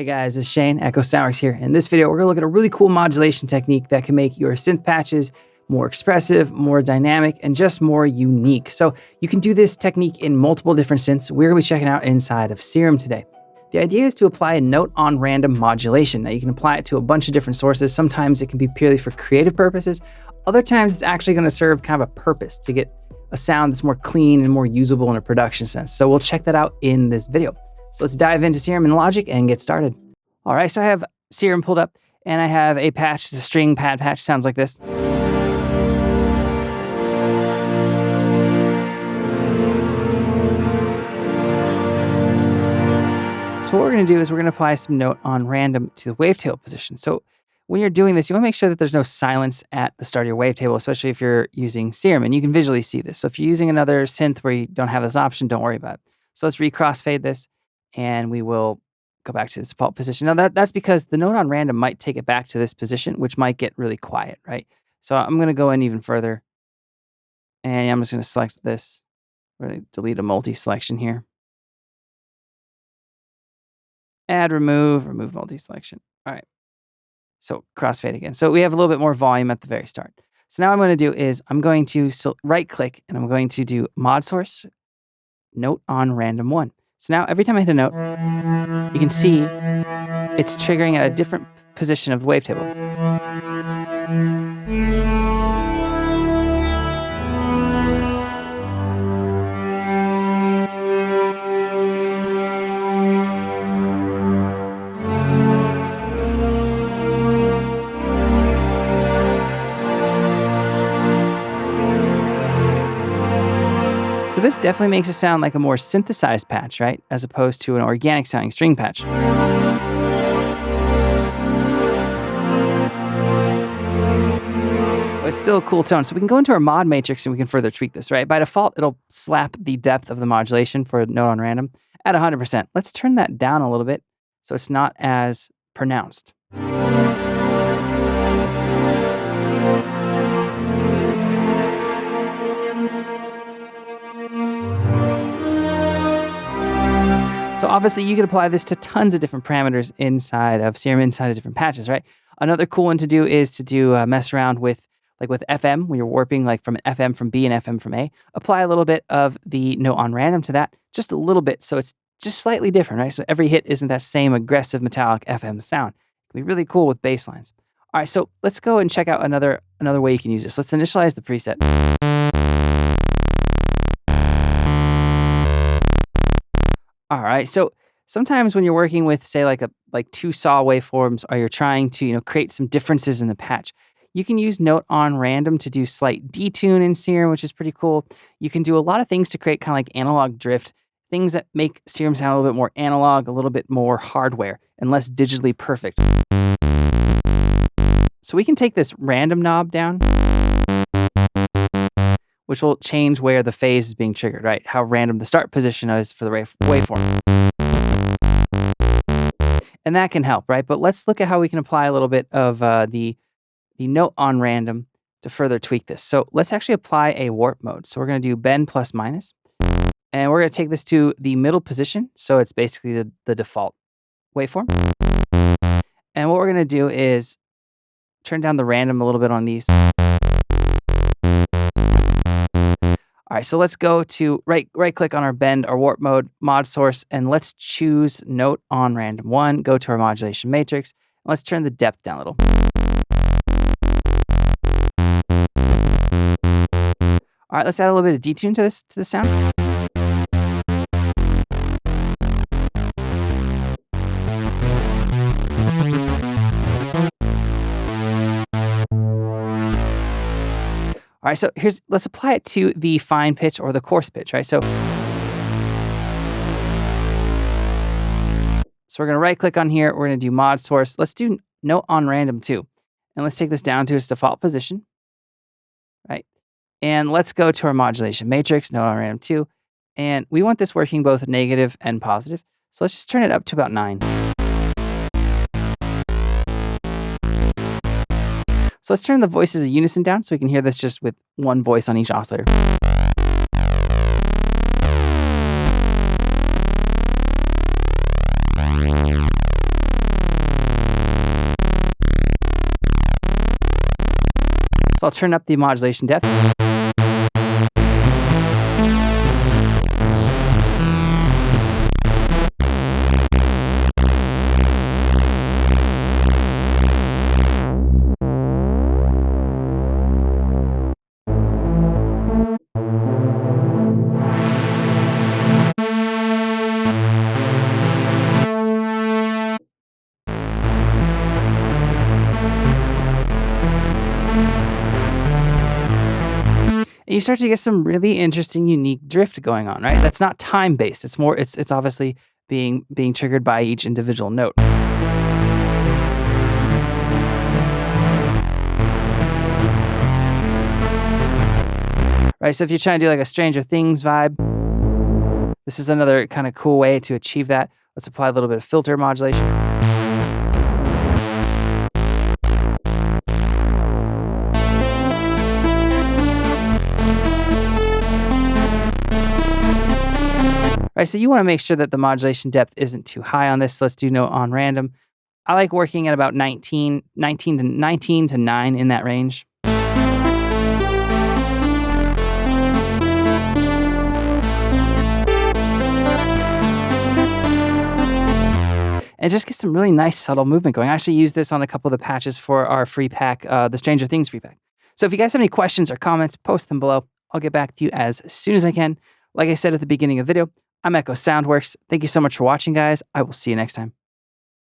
Hey guys, it's Shane, Echo Sourx here. In this video, we're gonna look at a really cool modulation technique that can make your synth patches more expressive, more dynamic, and just more unique. So you can do this technique in multiple different synths. We're gonna be checking out inside of Serum today. The idea is to apply a note on random modulation. Now you can apply it to a bunch of different sources. Sometimes it can be purely for creative purposes. Other times it's actually gonna serve kind of a purpose to get a sound that's more clean and more usable in a production sense. So we'll check that out in this video. So let's dive into Serum and Logic and get started. All right, so I have Serum pulled up and I have a patch, it's a string pad patch, sounds like this. So what we're gonna do is we're gonna apply some note on random to the wavetable position. So when you're doing this, you wanna make sure that there's no silence at the start of your wavetable, especially if you're using Serum, and you can visually see this. So if you're using another synth where you don't have this option, don't worry about it. So let's recrossfade this and we will go back to the default position. Now that's because the note on random might take it back to this position, which might get really quiet, right? So I'm gonna go in even further and I'm just gonna select this. We're gonna delete a multi-selection here. Add, remove multi-selection. All right, so crossfade again. So we have a little bit more volume at the very start. So now what I'm gonna do is I'm going to right click and I'm going to do mod source, note on random 1. So now every time I hit a note, you can see it's triggering at a different position of the wavetable. So this definitely makes it sound like a more synthesized patch, right? As opposed to an organic sounding string patch. But it's still a cool tone. So we can go into our mod matrix and we can further tweak this, right? By default, it'll slap the depth of the modulation for a note on random at 100%. Let's turn that down a little bit so it's not as pronounced. So obviously you could apply this to tons of different parameters inside of Serum, inside of different patches, right? Another cool one to do is to do mess around with FM, when you're warping like from an FM from B and FM from A. Apply a little bit of the note on random to that, just a little bit, so it's just slightly different, right? So every hit isn't that same aggressive metallic FM sound. It can be really cool with bass lines. All right, so let's go and check out another way you can use this. Let's initialize the preset. All right, so sometimes when you're working with, say, like two saw waveforms, or you're trying to, create some differences in the patch, you can use note on random to do slight detune in Serum, which is pretty cool. You can do a lot of things to create kind of like analog drift, things that make Serum sound a little bit more analog, a little bit more hardware, and less digitally perfect. So we can take this random knob down, which will change where the phase is being triggered, right? How random the start position is for the waveform. And that can help, right? But let's look at how we can apply a little bit of the note on random to further tweak this. So let's actually apply a warp mode. So we're gonna do bend plus minus, and we're gonna take this to the middle position. So it's basically the default waveform. And what we're gonna do is turn down the random a little bit on these. All right, so let's go to right click on our bend or warp mode, mod source, and let's choose note on random 1, go to our modulation matrix, and let's turn the depth down a little. All right, let's add a little bit of detune to the sound. All right, so let's apply it to the fine pitch or the coarse pitch, right? So we're gonna right click on here, we're gonna do mod source. Let's do note on random 2. And let's take this down to its default position, right? And let's go to our modulation matrix, note on random 2. And we want this working both negative and positive. So let's just turn it up to about 9. So let's turn the voices of unison down so we can hear this just with one voice on each oscillator. So I'll turn up the modulation depth. And you start to get some really interesting, unique drift going on, right? That's not time-based. It's more, it's obviously being triggered by each individual note. Right, so if you're trying to do like a Stranger Things vibe, this is another kind of cool way to achieve that. Let's apply a little bit of filter modulation. Right, so you want to make sure that the modulation depth isn't too high on this. So let's do note on random. I like working at about 19 to 9 in that range. And just get some really nice subtle movement going. I actually use this on a couple of the patches for our free pack, the Stranger Things free pack. So if you guys have any questions or comments, post them below. I'll get back to you as soon as I can. Like I said at the beginning of the video, I'm Echo Soundworks. Thank you so much for watching, guys. I will see you next time.